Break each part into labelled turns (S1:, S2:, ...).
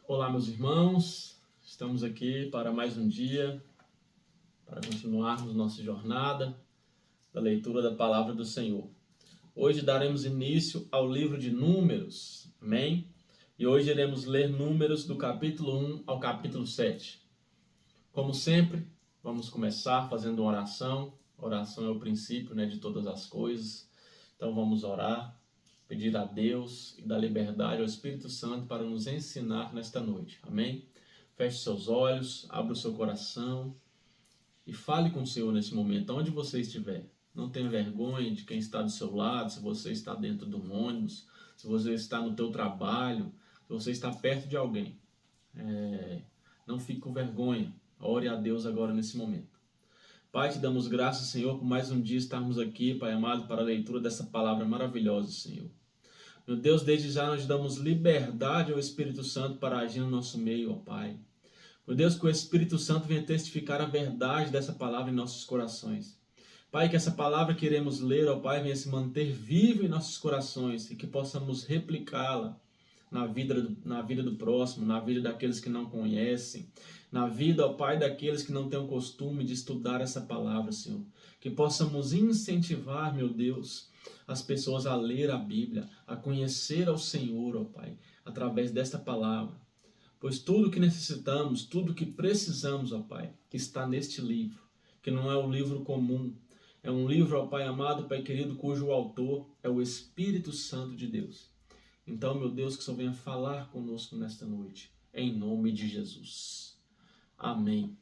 S1: Olá, meus irmãos, estamos aqui para mais um dia, para continuarmos nossa jornada da leitura da Palavra do Senhor. Hoje daremos início ao livro de Números, amém? E hoje iremos ler Números do capítulo 1 ao capítulo 7. Como sempre, vamos começar fazendo uma oração. Oração é o princípio, de todas as coisas. Então vamos orar. Pedir a Deus e dar liberdade ao Espírito Santo para nos ensinar nesta noite. Amém? Feche seus olhos, abra o seu coração e fale com o Senhor nesse momento, onde você estiver. Não tenha vergonha de quem está do seu lado, se você está dentro de um ônibus, se você está no teu trabalho, se você está perto de alguém. Não fique com vergonha. Ore a Deus agora nesse momento. Pai, te damos graças, Senhor, por mais um dia estarmos aqui, Pai amado, para a leitura dessa palavra maravilhosa, Senhor. Meu Deus, desde já nós damos liberdade ao Espírito Santo para agir no nosso meio, ó Pai. Meu Deus, que o Espírito Santo venha testificar a verdade dessa palavra em nossos corações. Pai, que essa palavra que iremos ler, ó Pai, venha se manter viva em nossos corações e que possamos replicá-la na vida do próximo, na vida daqueles que não conhecem, na vida, ó Pai, daqueles que não têm o costume de estudar essa palavra, Senhor. Que possamos incentivar, meu Deus, as pessoas a ler a Bíblia, a conhecer ao Senhor, ó Pai, através desta palavra. Pois tudo que necessitamos, tudo que precisamos, ó Pai, está neste livro, que não é um livro comum. É um livro, ó Pai amado, Pai querido, cujo autor é o Espírito Santo de Deus. Então, meu Deus, que o Senhor venha falar conosco nesta noite, em nome de Jesus. Amém.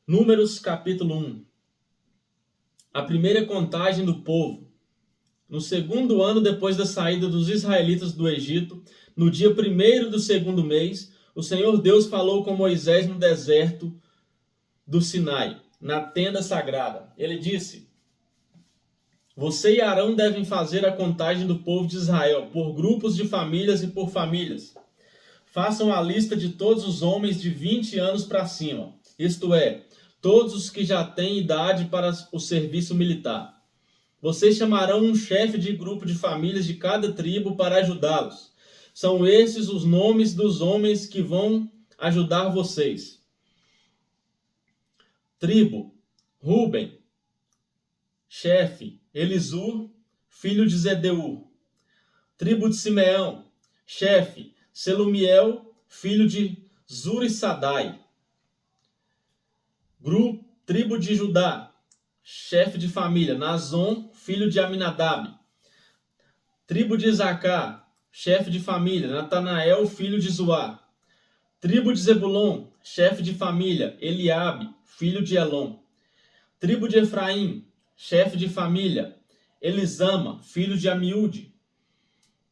S1: Números capítulo 1. A primeira contagem do povo. No segundo ano depois da saída dos israelitas do Egito, no dia 1º do segundo mês, o Senhor Deus falou com Moisés no deserto do Sinai, na tenda sagrada. Ele disse: Você e Arão devem fazer a contagem do povo de Israel, por grupos de famílias e por famílias. Façam a lista de todos os homens de 20 anos para cima, isto é, todos os que já têm idade para o serviço militar. Vocês chamarão um chefe de grupo de famílias de cada tribo para ajudá-los. São esses os nomes dos homens que vão ajudar vocês. Tribo: Ruben, chefe, Elisur, filho de Zedeur. Tribo de Simeão, chefe, Selumiel, filho de Zurissadai. Tribo de Judá, chefe de família, Nazon, filho de Aminadab. Tribo de Isacar, chefe de família, Natanael, filho de Zuar. Tribo de Zebulon, chefe de família, Eliabe, filho de Elon. Tribo de Efraim, chefe de família, Elisama, filho de Amiúde.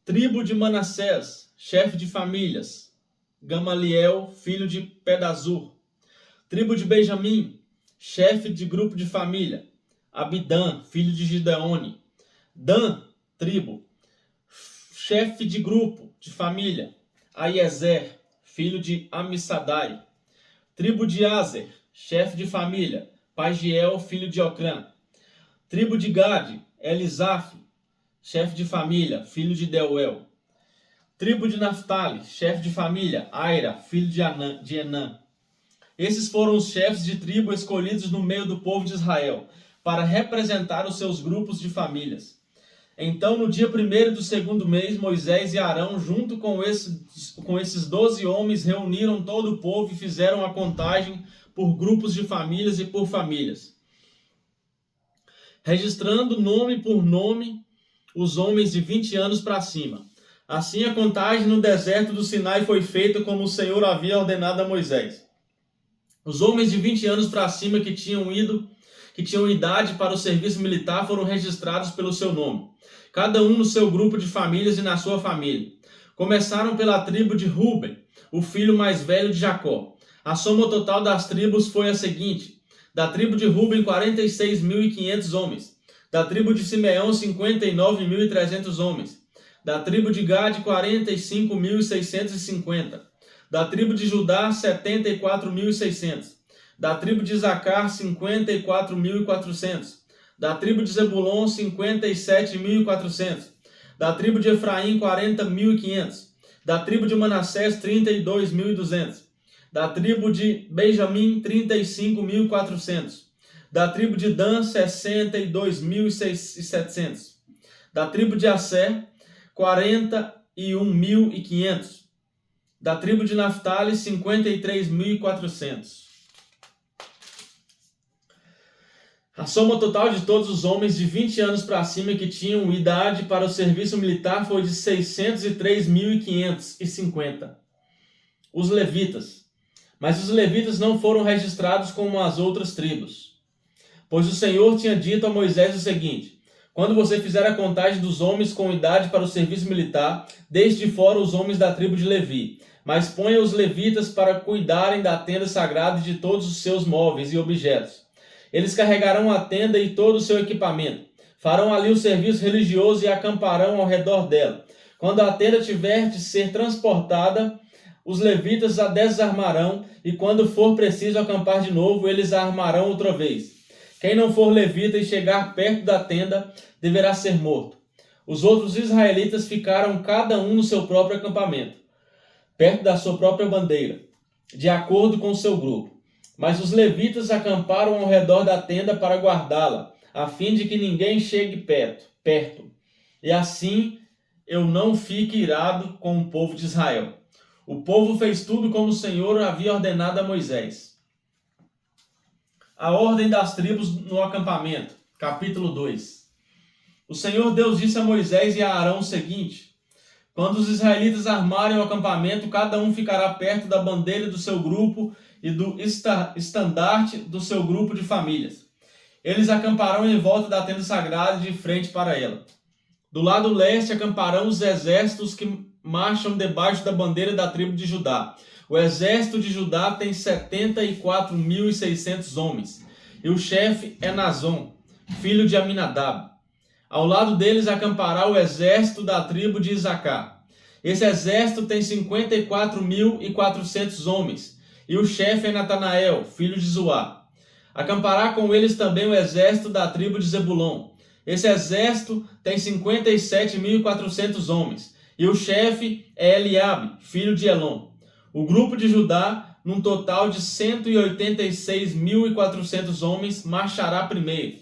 S1: Tribo de Manassés, chefe de famílias, Gamaliel, filho de Pedazur. Tribo de Benjamim, chefe de grupo de família, Abidã, filho de Gideone. Dan, tribo, chefe de grupo de família, Aiezer, filho de Amissadai. Tribo de Azer, chefe de família, Pagiel, filho de Ocrã. Tribo de Gade, Elisaf, chefe de família, filho de Deuel. Tribo de Naftali, chefe de família, Aira, filho de Enã. Esses foram os chefes de tribo escolhidos no meio do povo de Israel, para representar os seus grupos de famílias. Então, no dia 1º do segundo mês, Moisés e Arão, junto com esses 12 homens, reuniram todo o povo e fizeram a contagem por grupos de famílias e por famílias, registrando nome por nome os homens de 20 anos para cima. Assim, a contagem no deserto do Sinai foi feita como o Senhor havia ordenado a Moisés. Os homens de 20 anos para cima que tinham idade para o serviço militar foram registrados pelo seu nome, cada um no seu grupo de famílias e na sua família. Começaram pela tribo de Ruben, o filho mais velho de Jacó. A soma total das tribos foi a seguinte: da tribo de Ruben, 46.500 homens. Da tribo de Simeão, 59.300 homens. Da tribo de Gade, 45.650. Da tribo de Judá, 74.600. Da tribo de Isacar, 54.400. Da tribo de Zebulon, 57.400. Da tribo de Efraim, 40.500. Da tribo de Manassés, 32.200. Da tribo de Benjamim, 35.400. Da tribo de Dan, 62.700. Da tribo de Asser, 41.500. Da tribo de Naftali, 53.400. A soma total de todos os homens de 20 anos para cima que tinham idade para o serviço militar foi de 603.550. Os levitas. Mas os levitas não foram registrados como as outras tribos. Pois o Senhor tinha dito a Moisés o seguinte: quando você fizer a contagem dos homens com idade para o serviço militar, deixe de fora os homens da tribo de Levi, mas ponha os levitas para cuidarem da tenda sagrada e de todos os seus móveis e objetos. Eles carregarão a tenda e todo o seu equipamento. Farão ali o serviço religioso e acamparão ao redor dela. Quando a tenda tiver de ser transportada, os levitas a desarmarão, e quando for preciso acampar de novo, eles a armarão outra vez. Quem não for levita e chegar perto da tenda, deverá ser morto. Os outros israelitas ficaram cada um no seu próprio acampamento, perto da sua própria bandeira, de acordo com o seu grupo. Mas os levitas acamparam ao redor da tenda para guardá-la, a fim de que ninguém chegue perto. E assim eu não fique irado com o povo de Israel. O povo fez tudo como o Senhor havia ordenado a Moisés. A ordem das tribos no acampamento. Capítulo 2. O Senhor Deus disse a Moisés e a Arão o seguinte: quando os israelitas armarem o acampamento, cada um ficará perto da bandeira do seu grupo e do estandarte do seu grupo de famílias. Eles acamparão em volta da tenda sagrada de frente para ela. Do lado leste acamparão os exércitos que marcham debaixo da bandeira da tribo de Judá. O exército de Judá tem 74.600 homens, e o chefe é Nazon, filho de Aminadab. Ao lado deles acampará o exército da tribo de Isacar. Esse exército tem 54.400 homens, e o chefe é Natanael, filho de Zuá. Acampará com eles também o exército da tribo de Zebulon. Esse exército tem 57.400 homens, e o chefe é Eliabe, filho de Elon. O grupo de Judá, num total de 186.400 homens, marchará primeiro.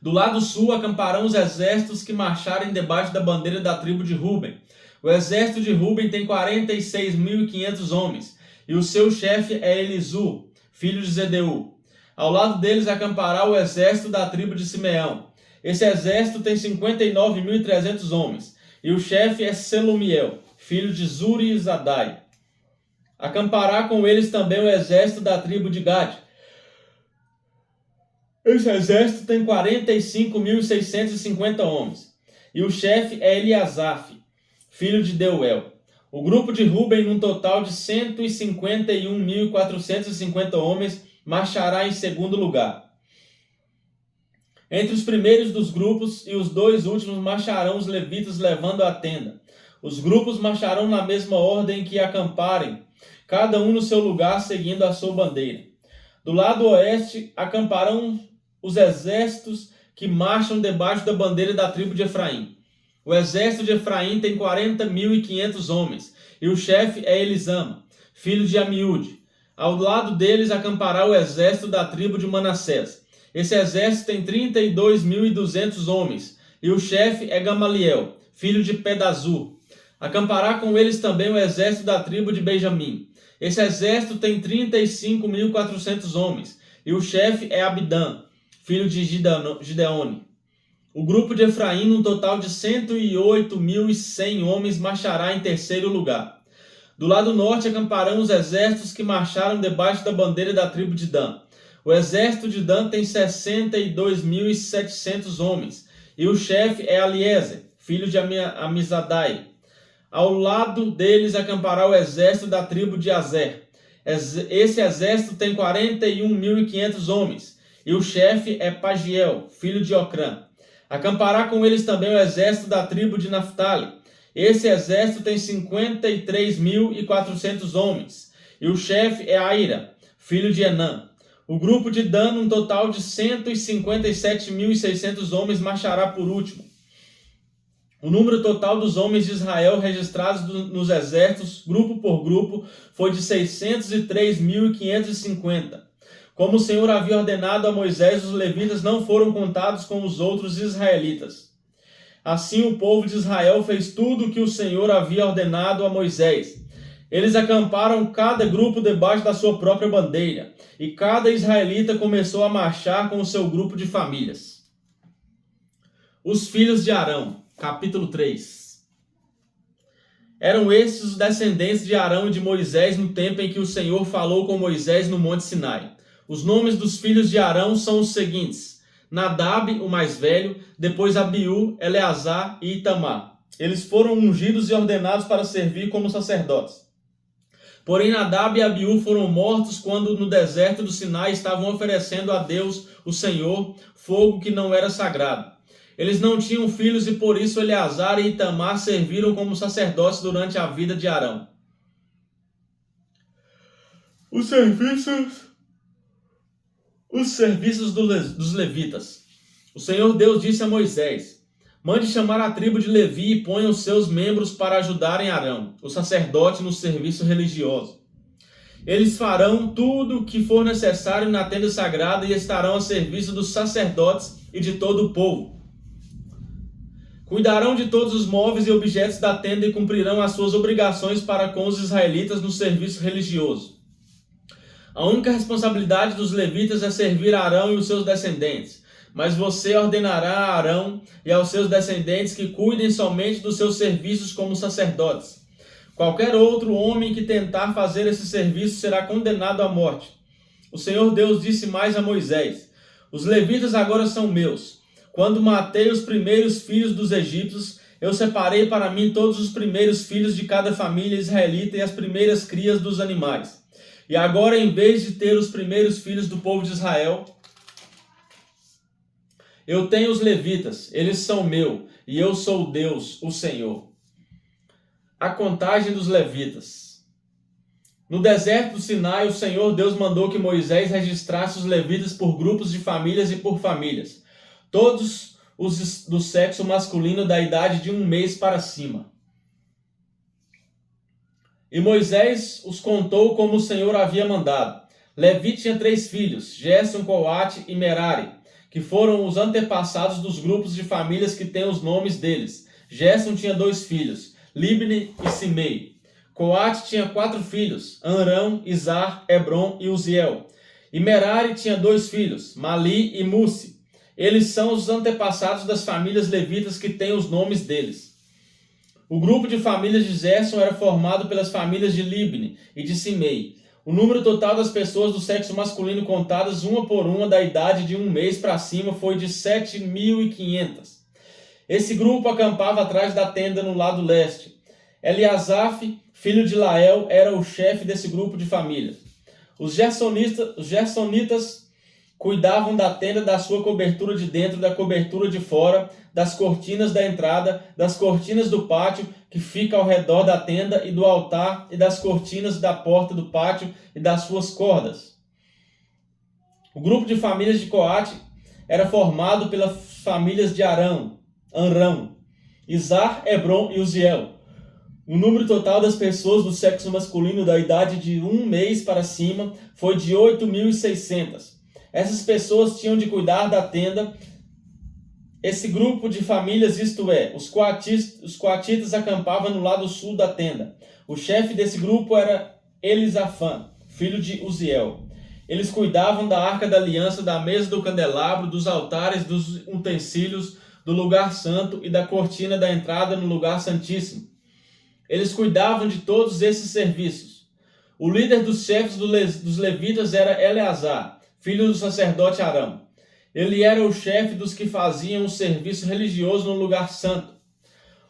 S1: Do lado sul acamparão os exércitos que marcharem debaixo da bandeira da tribo de Ruben. O exército de Ruben tem 46.500 homens, e o seu chefe é Elisur, filho de Zedeu. Ao lado deles acampará o exército da tribo de Simeão. Esse exército tem 59.300 homens, e o chefe é Selumiel, filho de Zuri e Zadai. Acampará com eles também o exército da tribo de Gade. Esse exército tem 45.650 homens, e o chefe é Eliasaf, filho de Deuel. O grupo de Ruben, num total de 151.450 homens, marchará em segundo lugar. Entre os primeiros dos grupos e os dois últimos marcharão os levitas levando a tenda. Os grupos marcharão na mesma ordem que acamparem, cada um no seu lugar seguindo a sua bandeira. Do lado oeste acamparão os exércitos que marcham debaixo da bandeira da tribo de Efraim. O exército de Efraim tem 40.500 homens, e o chefe é Elisama, filho de Amiúde. Ao lado deles acampará o exército da tribo de Manassés. Esse exército tem 32.200 homens, e o chefe é Gamaliel, filho de Pedazur. Acampará com eles também o exército da tribo de Benjamim. Esse exército tem 35.400 homens, e o chefe é Abidã, filho de Gideone. O grupo de Efraim, num total de 108.100 homens, marchará em terceiro lugar. Do lado norte acamparão os exércitos que marcharam debaixo da bandeira da tribo de Dan. O exército de Dan tem 62.700 homens, e o chefe é Eliezer, filho de Amizadai. Ao lado deles acampará o exército da tribo de Azer. Esse exército tem 41.500 homens, e o chefe é Pagiel, filho de Ocrã. Acampará com eles também o exército da tribo de Naftali. Esse exército tem 53.400 homens, e o chefe é Aira, filho de Enã. O grupo de Dan, um total de 157.600 homens, marchará por último. O número total dos homens de Israel registrados nos exércitos, grupo por grupo, foi de 603.550. Como o Senhor havia ordenado a Moisés, os levitas não foram contados com os outros israelitas. Assim o povo de Israel fez tudo o que o Senhor havia ordenado a Moisés. Eles acamparam cada grupo debaixo da sua própria bandeira, e cada israelita começou a marchar com o seu grupo de famílias. Os filhos de Arão, capítulo 3. Eram estes os descendentes de Arão e de Moisés no tempo em que o Senhor falou com Moisés no Monte Sinai. Os nomes dos filhos de Arão são os seguintes: Nadab, o mais velho, depois Abiú, Eleazar e Itamar. Eles foram ungidos e ordenados para servir como sacerdotes. Porém, Nadab e Abiú foram mortos quando no deserto do Sinai estavam oferecendo a Deus, o Senhor, fogo que não era sagrado. Eles não tinham filhos e por isso Eleazar e Itamar serviram como sacerdotes durante a vida de Arão. Os serviços dos levitas. O Senhor Deus disse a Moisés: mande chamar a tribo de Levi e ponha os seus membros para ajudarem Arão, o sacerdote, no serviço religioso. Eles farão tudo o que for necessário na tenda sagrada e estarão a serviço dos sacerdotes e de todo o povo. Cuidarão de todos os móveis e objetos da tenda e cumprirão as suas obrigações para com os israelitas no serviço religioso. A única responsabilidade dos levitas é servir a Arão e os seus descendentes. Mas você ordenará a Arão e aos seus descendentes que cuidem somente dos seus serviços como sacerdotes. Qualquer outro homem que tentar fazer esse serviço será condenado à morte. O Senhor Deus disse mais a Moisés: os levitas agora são meus. Quando matei os primeiros filhos dos egípcios, eu separei para mim todos os primeiros filhos de cada família israelita e as primeiras crias dos animais. E agora, em vez de ter os primeiros filhos do povo de Israel, eu tenho os levitas, eles são meu, e eu sou Deus, o Senhor. A contagem dos levitas. No deserto do Sinai, o Senhor Deus mandou que Moisés registrasse os levitas por grupos de famílias e por famílias, todos os do sexo masculino da idade de 1 mês para cima. E Moisés os contou como o Senhor havia mandado. Levi tinha 3 filhos, Gerson, Coate e Merari, que foram os antepassados dos grupos de famílias que têm os nomes deles. Gerson tinha 2 filhos, Libni e Simei. Coate tinha 4 filhos, Amram, Izar, Hebron e Uziel. E Merari tinha 2 filhos, Mali e Mussi. Eles são os antepassados das famílias levitas que têm os nomes deles. O grupo de famílias de Gerson era formado pelas famílias de Libni e de Simei. O número total das pessoas do sexo masculino contadas uma por uma da idade de 1 mês para cima foi de 7.500. Esse grupo acampava atrás da tenda no lado leste. Eliasaf, filho de Lael, era o chefe desse grupo de famílias. Os gersonitas cuidavam da tenda, da sua cobertura de dentro, da cobertura de fora, das cortinas da entrada, das cortinas do pátio que fica ao redor da tenda e do altar e das cortinas da porta do pátio e das suas cordas. O grupo de famílias de Coate era formado pelas famílias de Amram, Izar, Hebron e Uziel. O número total das pessoas do sexo masculino da idade de 1 mês para cima foi de 8.600. Essas pessoas tinham de cuidar da tenda. Esse grupo de famílias, isto é, os coatitas acampavam no lado sul da tenda. O chefe desse grupo era Elisafã, filho de Uziel. Eles cuidavam da arca da aliança, da mesa do candelabro, dos altares, dos utensílios, do lugar santo e da cortina da entrada no lugar santíssimo. Eles cuidavam de todos esses serviços. O líder dos chefes dos levitas era Eleazar, filho do sacerdote Arão. Ele era o chefe dos que faziam o serviço religioso no lugar santo.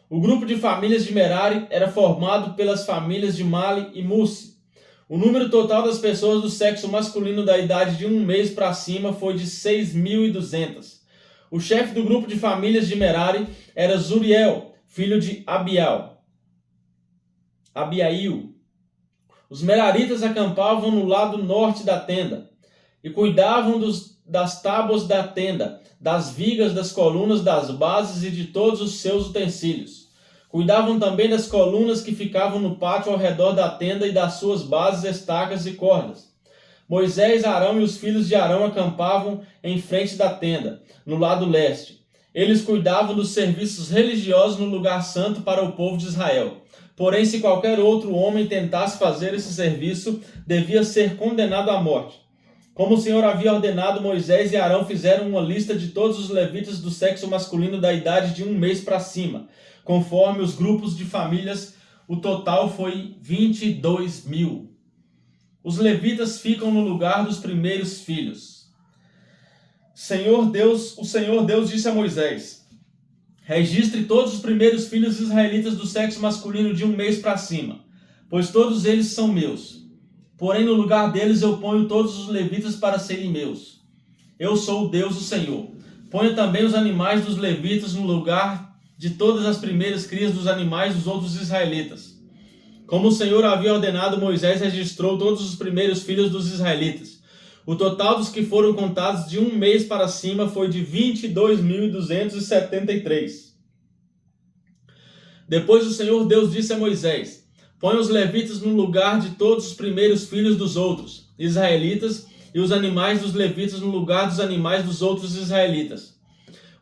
S1: O grupo de famílias de Merari era formado pelas famílias de Mali e Mussi. O número total das pessoas do sexo masculino da idade de 1 mês para cima foi de 6.200. O chefe do grupo de famílias de Merari era Zuriel, filho de Abiail. Os meraritas acampavam no lado norte da tenda e cuidavam das tábuas da tenda, das vigas, das colunas, das bases e de todos os seus utensílios. Cuidavam também das colunas que ficavam no pátio ao redor da tenda e das suas bases, estacas e cordas. Moisés, Arão e os filhos de Arão acampavam em frente da tenda, no lado leste. Eles cuidavam dos serviços religiosos no lugar santo para o povo de Israel. Porém, se qualquer outro homem tentasse fazer esse serviço, devia ser condenado à morte. Como o Senhor havia ordenado, Moisés e Arão fizeram uma lista de todos os levitas do sexo masculino da idade de 1 mês para cima, conforme os grupos de famílias. O total foi 22.000. Os levitas ficam no lugar dos primeiros filhos. O Senhor Deus disse a Moisés: registre todos os primeiros filhos israelitas do sexo masculino de 1 mês para cima, pois todos eles são meus. Porém, no lugar deles eu ponho todos os levitas para serem meus. Eu sou o Deus, o Senhor. Ponha também os animais dos levitas no lugar de todas as primeiras crias dos animais dos outros israelitas. Como o Senhor havia ordenado, Moisés registrou todos os primeiros filhos dos israelitas. O total dos que foram contados de 1 mês para cima foi de 22.273. Depois o Senhor Deus disse a Moisés: põe os levitas no lugar de todos os primeiros filhos dos outros israelitas e os animais dos levitas no lugar dos animais dos outros israelitas.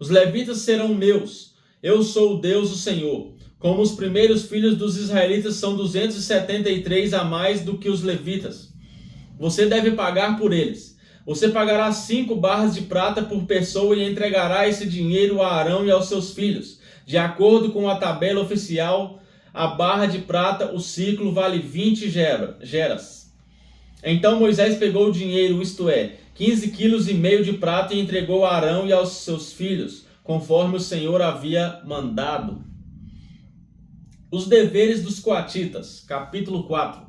S1: Os levitas serão meus. Eu sou o Deus, o Senhor. Como os primeiros filhos dos israelitas são 273 a mais do que os levitas, você deve pagar por eles. Você pagará 5 barras de prata por pessoa e entregará esse dinheiro a Arão e aos seus filhos. De acordo com a tabela oficial, a barra de prata, o ciclo, vale 20 geras. Então Moisés pegou o dinheiro, isto é, 15,5 quilos de prata, e entregou a Arão e aos seus filhos, conforme o Senhor havia mandado. Os deveres dos coatitas, capítulo 4.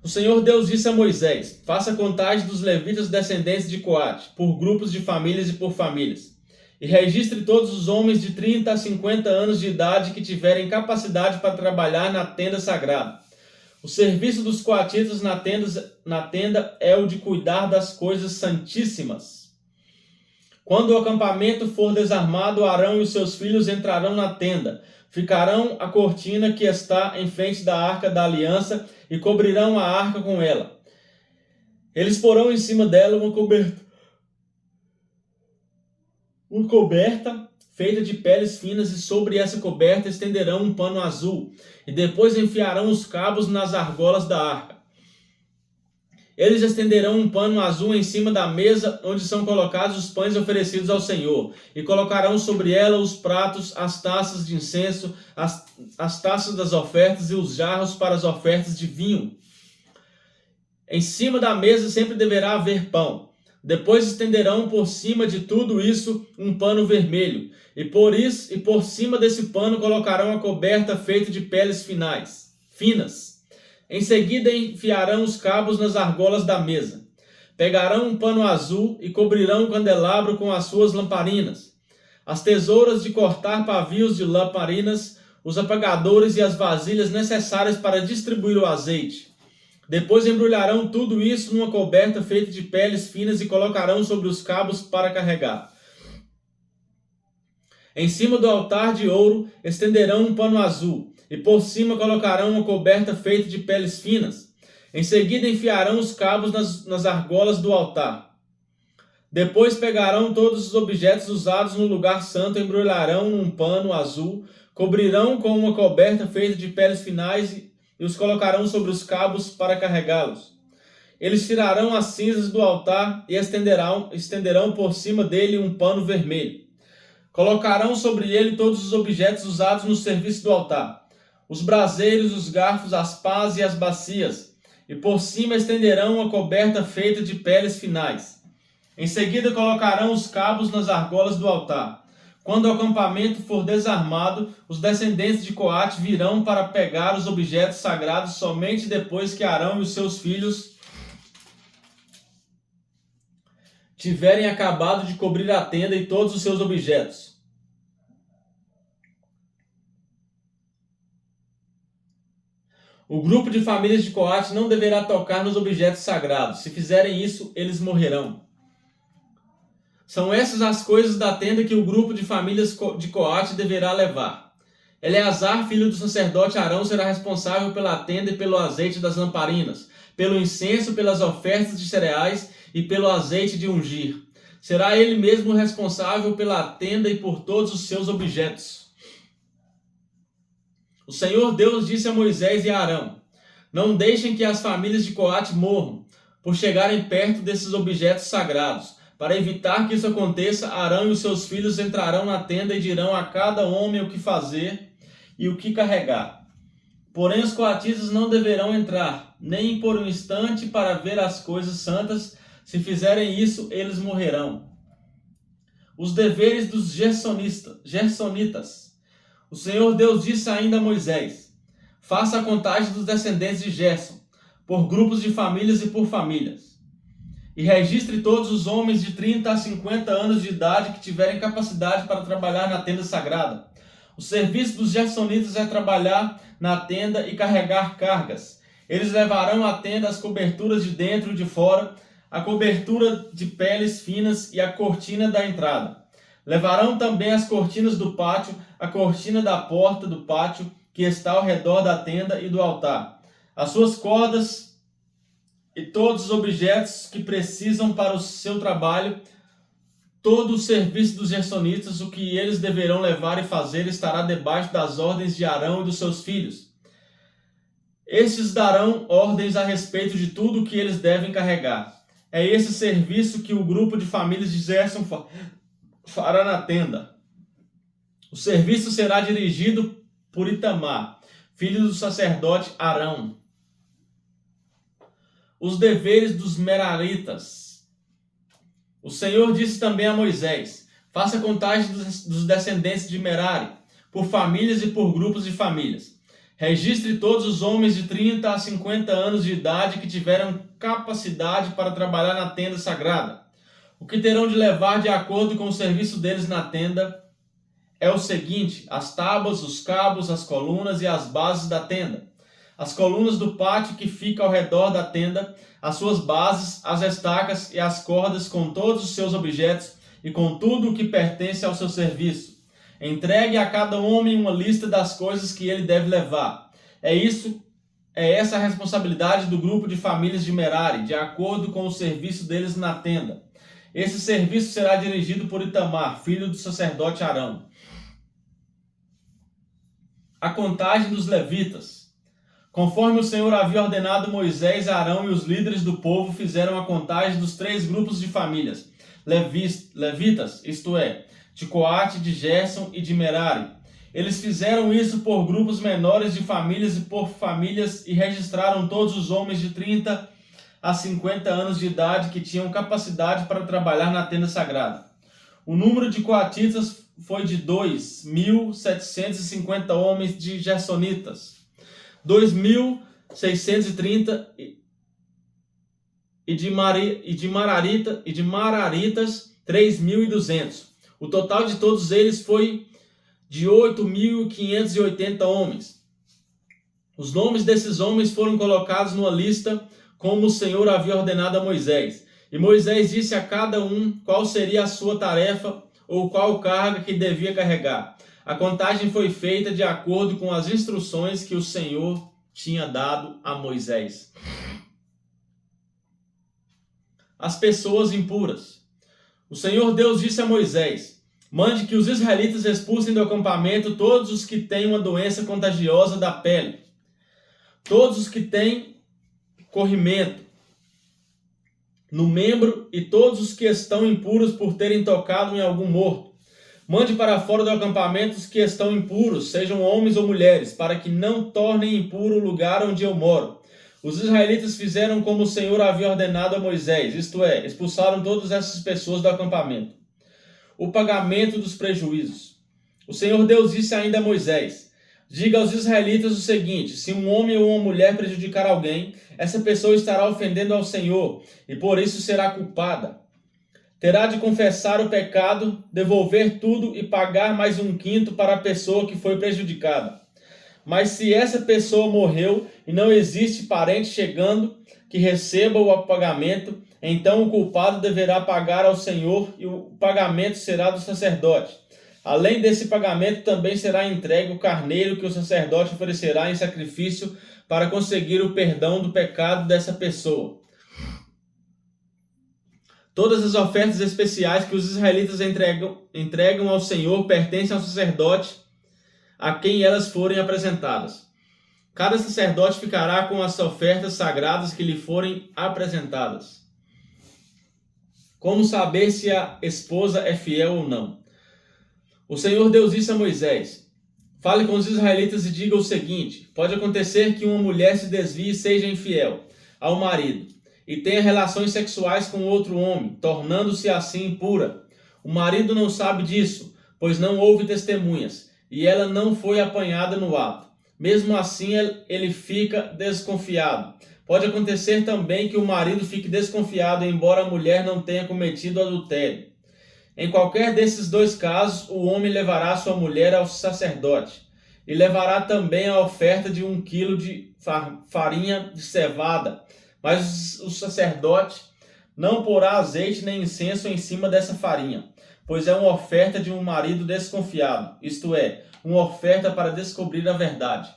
S1: O Senhor Deus disse a Moisés: faça contagem dos levitas descendentes de Coate, por grupos de famílias e por famílias. E registre todos os homens de 30 a 50 anos de idade que tiverem capacidade para trabalhar na tenda sagrada. O serviço dos coatitas na tenda é o de cuidar das coisas santíssimas. Quando o acampamento for desarmado, Arão e os seus filhos entrarão na tenda, ficarão a cortina que está em frente da arca da aliança e cobrirão a arca com ela. Eles porão em cima dela uma coberta feita de peles finas, e sobre essa coberta estenderão um pano azul, e depois enfiarão os cabos nas argolas da arca. Eles estenderão um pano azul em cima da mesa onde são colocados os pães oferecidos ao Senhor, e colocarão sobre ela os pratos, as taças de incenso, as taças das ofertas e os jarros para as ofertas de vinho. Em cima da mesa sempre deverá haver pão. Depois estenderão por cima de tudo isso um pano vermelho, e por cima desse pano colocarão a coberta feita de peles finas. Em seguida enfiarão os cabos nas argolas da mesa. Pegarão um pano azul e cobrirão o candelabro com as suas lamparinas, as tesouras de cortar pavios de lamparinas, os apagadores e as vasilhas necessárias para distribuir o azeite. Depois embrulharão tudo isso numa coberta feita de peles finas e colocarão sobre os cabos para carregar. Em cima do altar de ouro estenderão um pano azul, e por cima colocarão uma coberta feita de peles finas. Em seguida enfiarão os cabos nas argolas do altar. Depois pegarão todos os objetos usados no lugar santo, embrulharão num pano azul, cobrirão com uma coberta feita de peles finas e os colocarão sobre os cabos para carregá-los. Eles tirarão as cinzas do altar e estenderão por cima dele um pano vermelho. Colocarão sobre ele todos os objetos usados no serviço do altar: os braseiros, os garfos, as pás e as bacias, e por cima estenderão uma coberta feita de peles finas. Em seguida colocarão os cabos nas argolas do altar. Quando o acampamento for desarmado, os descendentes de Coate virão para pegar os objetos sagrados somente depois que Arão e os seus filhos tiverem acabado de cobrir a tenda e todos os seus objetos. O grupo de famílias de Coate não deverá tocar nos objetos sagrados. Se fizerem isso, eles morrerão. São essas as coisas da tenda que o grupo de famílias de Coate deverá levar. Eleazar, filho do sacerdote Arão, será responsável pela tenda e pelo azeite das lamparinas, pelo incenso, pelas ofertas de cereais e pelo azeite de ungir. Será ele mesmo responsável pela tenda e por todos os seus objetos. O Senhor Deus disse a Moisés e a Arão: não deixem que as famílias de Coate morram por chegarem perto desses objetos sagrados. Para evitar que isso aconteça, Arão e os seus filhos entrarão na tenda e dirão a cada homem o que fazer e o que carregar. Porém, os coatitas não deverão entrar, nem por um instante, para ver as coisas santas. Se fizerem isso, eles morrerão. Os deveres dos gersonitas. O Senhor Deus disse ainda a Moisés: faça a contagem dos descendentes de Gerson, por grupos de famílias e por famílias. E registre todos os homens de 30 a 50 anos de idade que tiverem capacidade para trabalhar na tenda sagrada. O serviço dos gersonitas é trabalhar na tenda e carregar cargas. Eles levarão à tenda as coberturas de dentro e de fora, a cobertura de peles finas e a cortina da entrada. Levarão também as cortinas do pátio, a cortina da porta do pátio que está ao redor da tenda e do altar, as suas cordas e todos os objetos que precisam para o seu trabalho. Todo o serviço dos gersonitas, o que eles deverão levar e fazer, estará debaixo das ordens de Arão e dos seus filhos. Estes darão ordens a respeito de tudo o que eles devem carregar. É esse serviço que o grupo de famílias de Gerson fará na tenda. O serviço será dirigido por Itamar, filho do sacerdote Arão. Os deveres dos meraritas. O Senhor disse também a Moisés: faça contagem dos descendentes de Merari, por famílias e por grupos de famílias. Registre todos os homens de 30 a 50 anos de idade que tiveram capacidade para trabalhar na tenda sagrada. O que terão de levar de acordo com o serviço deles na tenda é o seguinte: as tábuas, os cabos, as colunas e as bases da tenda, as colunas do pátio que fica ao redor da tenda, as suas bases, as estacas e as cordas com todos os seus objetos e com tudo o que pertence ao seu serviço. Entregue a cada homem uma lista das coisas que ele deve levar. É essa a responsabilidade do grupo de famílias de Merari, de acordo com o serviço deles na tenda. Esse serviço será dirigido por Itamar, filho do sacerdote Arão. A contagem dos levitas. Conforme o Senhor havia ordenado, Moisés, Arão e os líderes do povo fizeram a contagem dos 3 grupos de famílias levitas, isto é, de Coate, de Gerson e de Merari. Eles fizeram isso por grupos menores de famílias e por famílias e registraram todos os homens de 30 a 50 anos de idade que tinham capacidade para trabalhar na tenda sagrada. O número de coatitas foi de 2.750 homens, de gersonitas 2.630 e de mararitas 3.200. O total de todos eles foi de 8.580 homens. Os nomes desses homens foram colocados numa lista como o Senhor havia ordenado a Moisés. E Moisés disse a cada um qual seria a sua tarefa ou qual carga que devia carregar. A contagem foi feita de acordo com as instruções que o Senhor tinha dado a Moisés. As pessoas impuras. O Senhor Deus disse a Moisés: mande que os israelitas expulsem do acampamento todos os que têm uma doença contagiosa da pele, todos os que têm corrimento no membro e todos os que estão impuros por terem tocado em algum morto. Mande para fora do acampamento os que estão impuros, sejam homens ou mulheres, para que não tornem impuro o lugar onde eu moro. Os israelitas fizeram como o Senhor havia ordenado a Moisés, isto é, expulsaram todas essas pessoas do acampamento. O pagamento dos prejuízos. O Senhor Deus disse ainda a Moisés: diga aos israelitas o seguinte: se um homem ou uma mulher prejudicar alguém, essa pessoa estará ofendendo ao Senhor e por isso será culpada. Terá de confessar o pecado, devolver tudo e pagar mais 1/5 para a pessoa que foi prejudicada. Mas se essa pessoa morreu e não existe parente chegando que receba o pagamento, então o culpado deverá pagar ao Senhor e o pagamento será do sacerdote. Além desse pagamento, também será entregue o carneiro que o sacerdote oferecerá em sacrifício para conseguir o perdão do pecado dessa pessoa. Todas as ofertas especiais que os israelitas entregam ao Senhor pertencem ao sacerdote a quem elas forem apresentadas. Cada sacerdote ficará com as ofertas sagradas que lhe forem apresentadas. Como saber se a esposa é fiel ou não? O Senhor Deus disse a Moisés: fale com os israelitas e diga o seguinte: pode acontecer que uma mulher se desvie e seja infiel ao marido, e tenha relações sexuais com outro homem, tornando-se assim impura. O marido não sabe disso, pois não houve testemunhas, e ela não foi apanhada no ato. Mesmo assim, ele fica desconfiado. Pode acontecer também que o marido fique desconfiado, embora a mulher não tenha cometido adultério. Em qualquer desses dois casos, o homem levará sua mulher ao sacerdote, e levará também a oferta de 1 quilo de farinha de cevada. Mas o sacerdote não porá azeite nem incenso em cima dessa farinha, pois é uma oferta de um marido desconfiado, isto é, uma oferta para descobrir a verdade.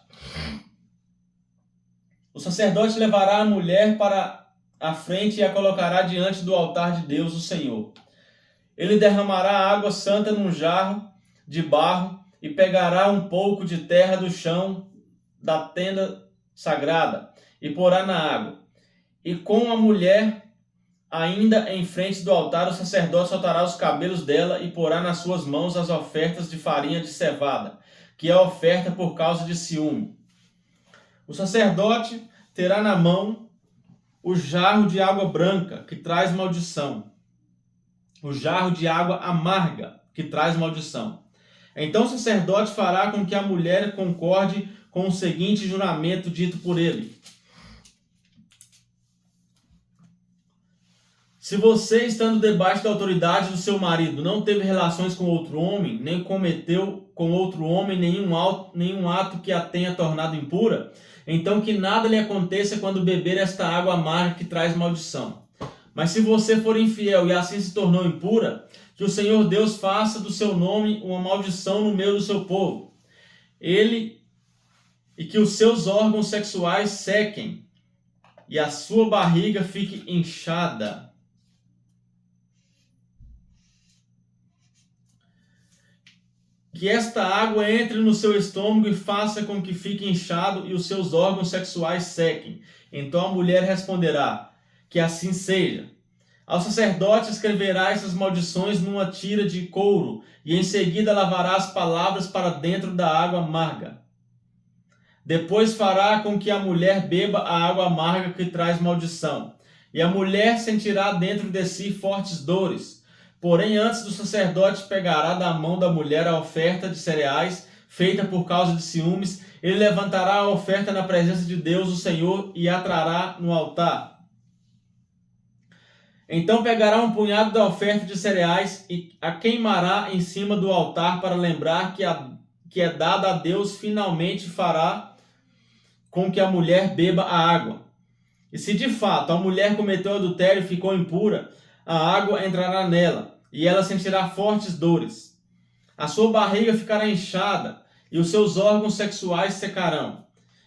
S1: O sacerdote levará a mulher para a frente e a colocará diante do altar de Deus, o Senhor. Ele derramará água santa num jarro de barro e pegará um pouco de terra do chão da tenda sagrada e porá na água. E com a mulher ainda em frente do altar, o sacerdote soltará os cabelos dela e porá nas suas mãos as ofertas de farinha de cevada, que é a oferta por causa de ciúme. O sacerdote terá na mão o jarro de água branca, que traz maldição, o jarro de água amarga, que traz maldição. Então o sacerdote fará com que a mulher concorde com o seguinte juramento dito por ele: se você, estando debaixo da autoridade do seu marido, não teve relações com outro homem, nem cometeu com outro homem nenhum ato que a tenha tornado impura, então que nada lhe aconteça quando beber esta água amarga que traz maldição. Mas se você for infiel e assim se tornou impura, que o Senhor Deus faça do seu nome uma maldição no meio do seu povo. E que os seus órgãos sexuais sequem e a sua barriga fique inchada. Que esta água entre no seu estômago e faça com que fique inchado e os seus órgãos sexuais sequem. Então a mulher responderá: que assim seja. Ao sacerdote escreverá essas maldições numa tira de couro e em seguida lavará as palavras para dentro da água amarga. Depois fará com que a mulher beba a água amarga que traz maldição. E a mulher sentirá dentro de si fortes dores. Porém, antes do sacerdote pegará da mão da mulher a oferta de cereais, feita por causa de ciúmes. Ele levantará a oferta na presença de Deus, o Senhor, e a trará no altar. Então pegará um punhado da oferta de cereais e a queimará em cima do altar para lembrar que é dada a Deus. Finalmente fará com que a mulher beba a água. E se de fato a mulher cometeu adultério e ficou impura, a água entrará nela, e ela sentirá fortes dores. A sua barriga ficará inchada, e os seus órgãos sexuais secarão.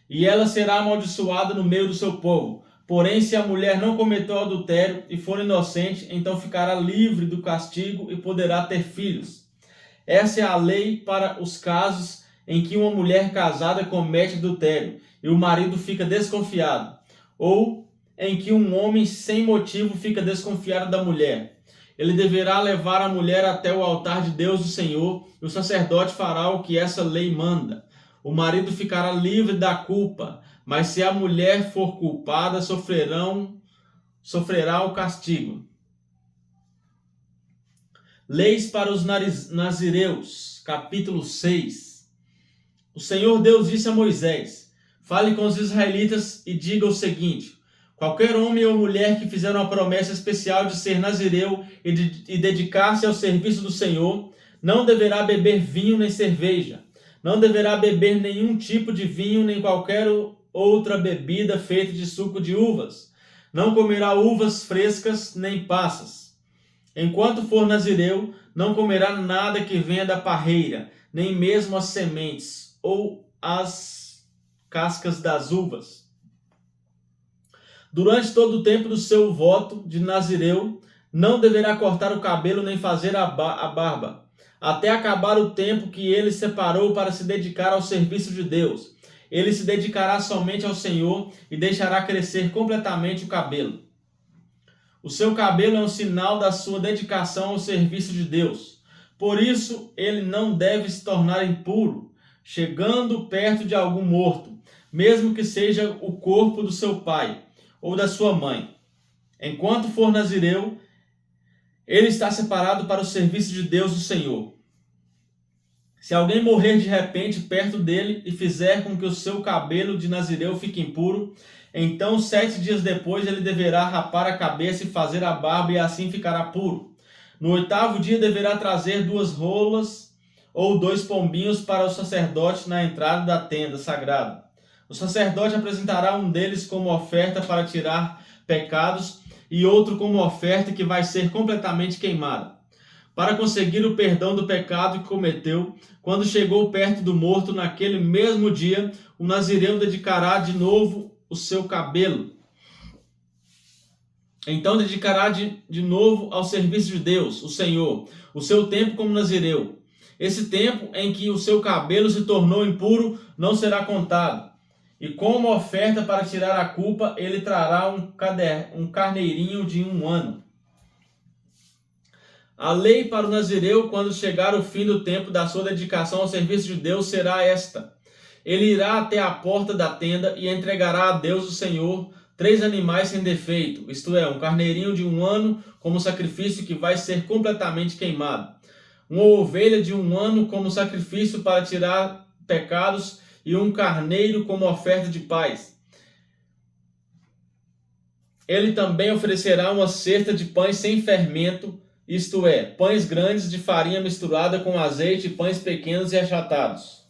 S1: E ela será amaldiçoada no meio do seu povo. Porém, se a mulher não cometeu adultério e for inocente, então ficará livre do castigo e poderá ter filhos. Essa é a lei para os casos em que uma mulher casada comete adultério e o marido fica desconfiado, ou em que um homem sem motivo fica desconfiado da mulher. Ele deverá levar a mulher até o altar de Deus, o Senhor, e o sacerdote fará o que essa lei manda. O marido ficará livre da culpa, mas se a mulher for culpada, sofrerá o castigo. Leis para os nazireus, capítulo 6. O Senhor Deus disse a Moisés: fale com os israelitas e diga o seguinte: qualquer homem ou mulher que fizer uma promessa especial de ser nazireu e dedicar-se ao serviço do Senhor, não deverá beber vinho nem cerveja, Não deverá beber nenhum tipo de vinho, nem qualquer outra bebida feita de suco de uvas. Não comerá uvas frescas, nem passas. Enquanto for nazireu, não comerá nada que venha da parreira, nem mesmo as sementes ou as cascas das uvas. Durante todo o tempo do seu voto de nazireu, não deverá cortar o cabelo nem fazer a barba, até acabar o tempo que ele separou para se dedicar ao serviço de Deus. Ele se dedicará somente ao Senhor e deixará crescer completamente o cabelo. O seu cabelo é um sinal da sua dedicação ao serviço de Deus. Por isso, ele não deve se tornar impuro, chegando perto de algum morto, mesmo que seja o corpo do seu pai ou da sua mãe. Enquanto for nazireu, ele está separado para o serviço de Deus, o Senhor. Se alguém morrer de repente perto dele e fizer com que o seu cabelo de nazireu fique impuro, então 7 dias depois ele deverá rapar a cabeça e fazer a barba, e assim ficará puro. No 8º dia deverá trazer 2 rolas ou 2 pombinhos para o sacerdote na entrada da tenda sagrada. O sacerdote apresentará um deles como oferta para tirar pecados e outro como oferta que vai ser completamente queimada, para conseguir o perdão do pecado que cometeu. Quando chegou perto do morto, naquele mesmo dia, o nazireu dedicará de novo o seu cabelo. Então dedicará de novo ao serviço de Deus, o Senhor, o seu tempo como nazireu. Esse tempo em que o seu cabelo se tornou impuro não será contado. E como oferta para tirar a culpa, ele trará um carneirinho de 1 ano. A lei para o nazireu, quando chegar o fim do tempo da sua dedicação ao serviço de Deus, será esta: ele irá até a porta da tenda e entregará a Deus, o Senhor, 3 animais sem defeito, isto é, um carneirinho de 1 ano como sacrifício que vai ser completamente queimado, uma ovelha de 1 ano como sacrifício para tirar pecados e um carneiro como oferta de paz. Ele também oferecerá uma cesta de pães sem fermento, isto é, pães grandes de farinha misturada com azeite e pães pequenos e achatados,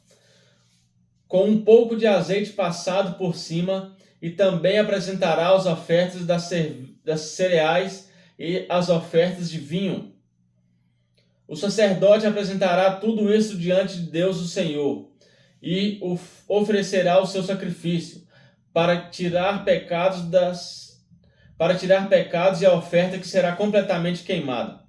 S1: com um pouco de azeite passado por cima, e também apresentará as ofertas das cereais e as ofertas de vinho. O sacerdote apresentará tudo isso diante de Deus, o Senhor, e oferecerá o seu sacrifício para tirar pecados e a oferta que será completamente queimada.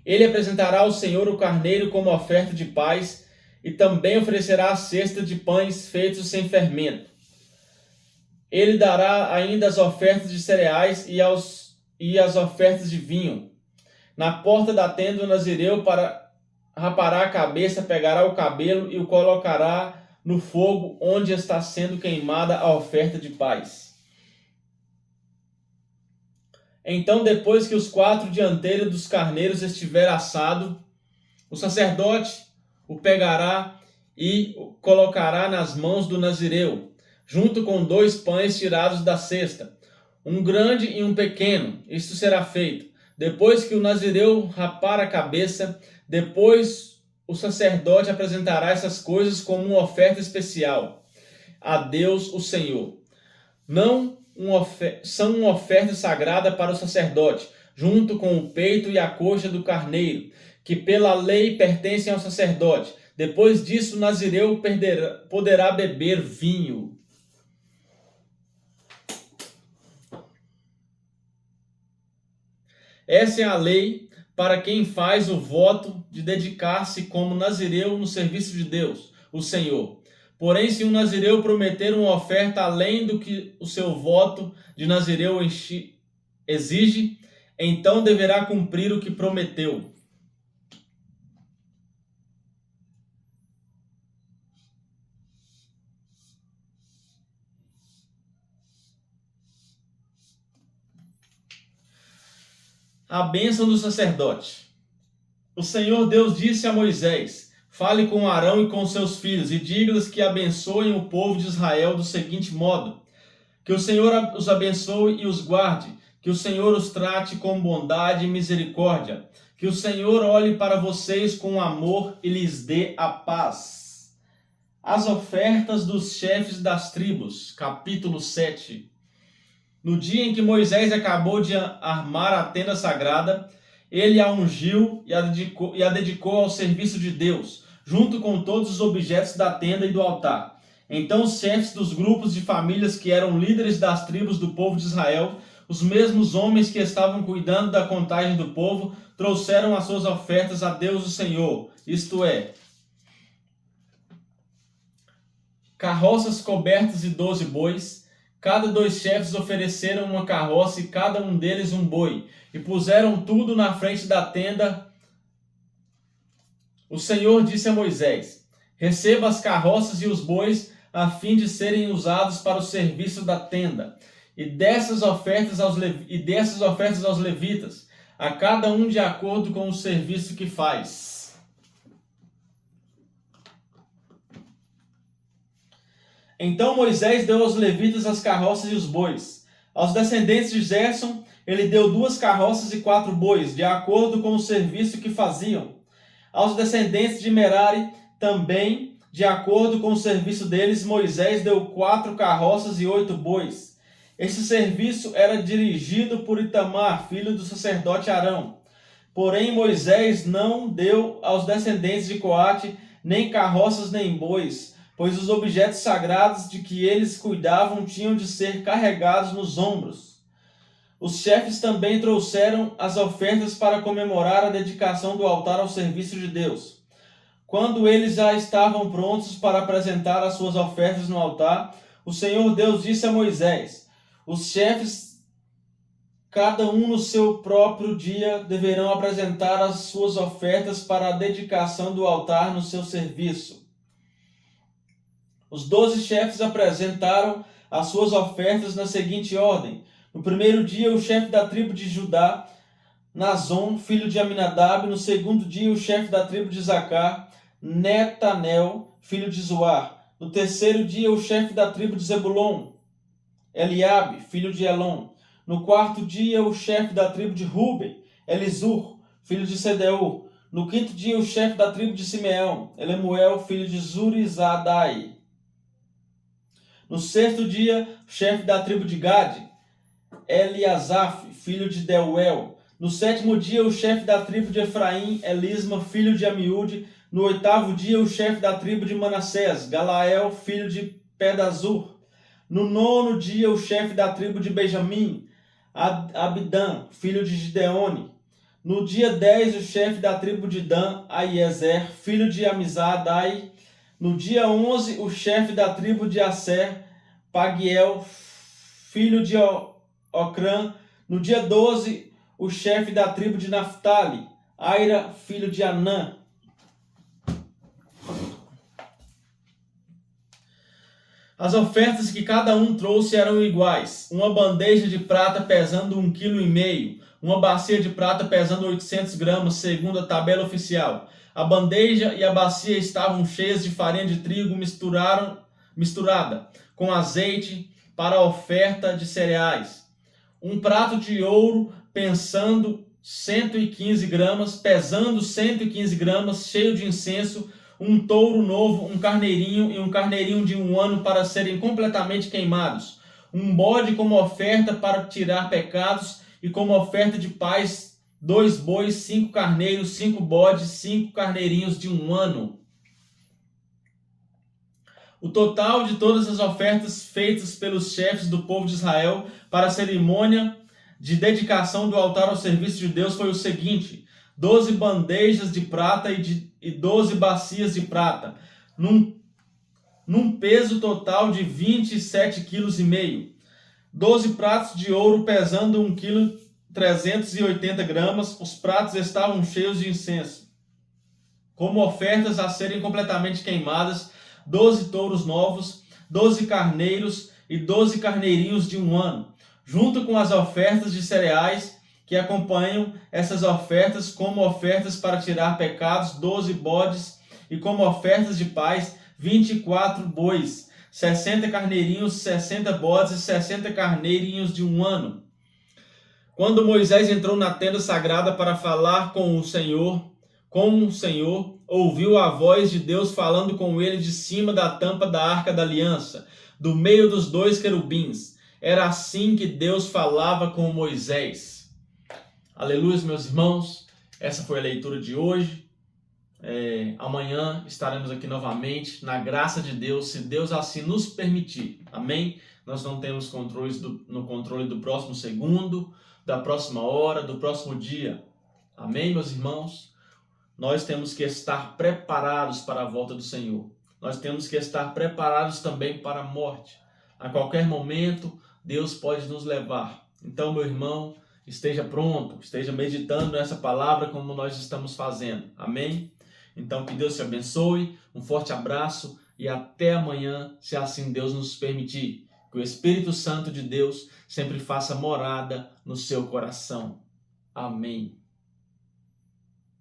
S1: Ele apresentará ao Senhor o carneiro como oferta de paz e também oferecerá a cesta de pães feitos sem fermento. Ele dará ainda as ofertas de cereais e as ofertas de vinho. Na porta da tenda do nazireu rapará a cabeça, pegará o cabelo e o colocará no fogo onde está sendo queimada a oferta de paz. Então, depois que os 4 dianteiros dos carneiros estiver assado, o sacerdote o pegará e o colocará nas mãos do nazireu, junto com 2 pães tirados da cesta, um grande e um pequeno. Isto será feito depois que o nazireu rapar a cabeça. Depois o sacerdote apresentará essas coisas como uma oferta especial a Deus, o Senhor. São uma oferta sagrada para o sacerdote, junto com o peito e a coxa do carneiro, que pela lei pertencem ao sacerdote. Depois disso, o nazireu poderá beber vinho. Essa é a lei para quem faz o voto de dedicar-se como nazireu no serviço de Deus, o Senhor. Porém, se um nazireu prometer uma oferta além do que o seu voto de nazireu exige, então deverá cumprir o que prometeu. A bênção do sacerdote. O Senhor Deus disse a Moisés: fale com Arão e com seus filhos e diga-lhes que abençoem o povo de Israel do seguinte modo: que o Senhor os abençoe e os guarde, que o Senhor os trate com bondade e misericórdia, que o Senhor olhe para vocês com amor e lhes dê a paz. As ofertas dos chefes das tribos, capítulo 7. No dia em que Moisés acabou de armar a tenda sagrada, ele a ungiu e a dedicou ao serviço de Deus, junto com todos os objetos da tenda e do altar. Então os chefes dos grupos de famílias que eram líderes das tribos do povo de Israel, os mesmos homens que estavam cuidando da contagem do povo, trouxeram as suas ofertas a Deus o Senhor, isto é, carroças cobertas de 12 bois. Cada 2 chefes ofereceram uma carroça e cada um deles um boi, e puseram tudo na frente da tenda. O Senhor disse a Moisés: receba as carroças e os bois, a fim de serem usados para o serviço da tenda, e dessas ofertas aos levitas, a cada um de acordo com o serviço que faz. Então Moisés deu aos levitas as carroças e os bois. Aos descendentes de Gerson, ele deu 2 carroças e 4 bois, de acordo com o serviço que faziam. Aos descendentes de Merari, também, de acordo com o serviço deles, Moisés deu 4 carroças e 8 bois. Esse serviço era dirigido por Itamar, filho do sacerdote Arão. Porém, Moisés não deu aos descendentes de Coate nem carroças nem bois, pois os objetos sagrados de que eles cuidavam tinham de ser carregados nos ombros. Os chefes também trouxeram as ofertas para comemorar a dedicação do altar ao serviço de Deus. Quando eles já estavam prontos para apresentar as suas ofertas no altar, o Senhor Deus disse a Moisés: os chefes, cada um no seu próprio dia, deverão apresentar as suas ofertas para a dedicação do altar no seu serviço. Os 12 chefes apresentaram as suas ofertas na seguinte ordem. No primeiro dia, o chefe da tribo de Judá, Nazon, filho de Aminadab. No segundo dia, o chefe da tribo de Zacar, Netanel, filho de Zoar. No terceiro dia, o chefe da tribo de Zebulon, Eliabe, filho de Elon. No quarto dia, o chefe da tribo de Ruben, Elisur, filho de Sedeur. No quinto dia, o chefe da tribo de Simeão, Elemuel, filho de Zurizadai. No sexto dia, o chefe da tribo de Gade, Eliasaf, filho de Deuel. No sétimo dia, o chefe da tribo de Efraim, Elisma, filho de Amiúde. No oitavo dia, o chefe da tribo de Manassés, Galael, filho de Pedazur. No nono dia, o chefe da tribo de Benjamim, Abidã, filho de Gideone. No dia 10, o chefe da tribo de Dan, Aiezer, filho de Amizadai. No dia 11, o chefe da tribo de Asser, Pagiel, filho de Ocrã. No dia 12, o chefe da tribo de Naphtali, Aira, filho de Anã. As ofertas que cada um trouxe eram iguais: uma bandeja de prata pesando 1,5 kg, uma bacia de prata pesando 800 gramas, segundo a tabela oficial. A bandeja e a bacia estavam cheias de farinha de trigo misturada com azeite para a oferta de cereais. Um prato de ouro pesando 115 gramas, cheio de incenso, um touro novo, um carneirinho e um carneirinho de 1 ano para serem completamente queimados, um bode como oferta para tirar pecados e como oferta de paz, 2 bois, 5 carneiros, 5 bodes, 5 carneirinhos de 1 ano. O total de todas as ofertas feitas pelos chefes do povo de Israel para a cerimônia de dedicação do altar ao serviço de Deus foi o seguinte: 12 bandejas de prata e 12 bacias de prata, num peso total de 27,5 kg. 12 pratos de ouro pesando 1,380 kg. Os pratos estavam cheios de incenso. Como ofertas a serem completamente queimadas, 12 touros novos, 12 carneiros e 12 carneirinhos de 1 ano, junto com as ofertas de cereais que acompanham essas ofertas, como ofertas para tirar pecados, 12 bodes, e como ofertas de paz, 24 bois, 60 carneirinhos, 60 bodes e 60 carneirinhos de 1 ano. Quando Moisés entrou na tenda sagrada para falar com o Senhor, como o Senhor ouviu a voz de Deus falando com ele de cima da tampa da Arca da Aliança, do meio dos dois querubins. Era assim que Deus falava com Moisés. Aleluia, meus irmãos. Essa foi a leitura de hoje. Amanhã estaremos aqui novamente, na graça de Deus, se Deus assim nos permitir. Amém? Nós não temos no controle do próximo segundo, da próxima hora, do próximo dia. Amém, meus irmãos? Nós temos que estar preparados para a volta do Senhor. Nós temos que estar preparados também para a morte. A qualquer momento, Deus pode nos levar. Então, meu irmão, esteja pronto, esteja meditando nessa palavra como nós estamos fazendo. Amém? Então, que Deus te abençoe, um forte abraço e até amanhã, se assim Deus nos permitir. Que o Espírito Santo de Deus sempre faça morada no seu coração. Amém.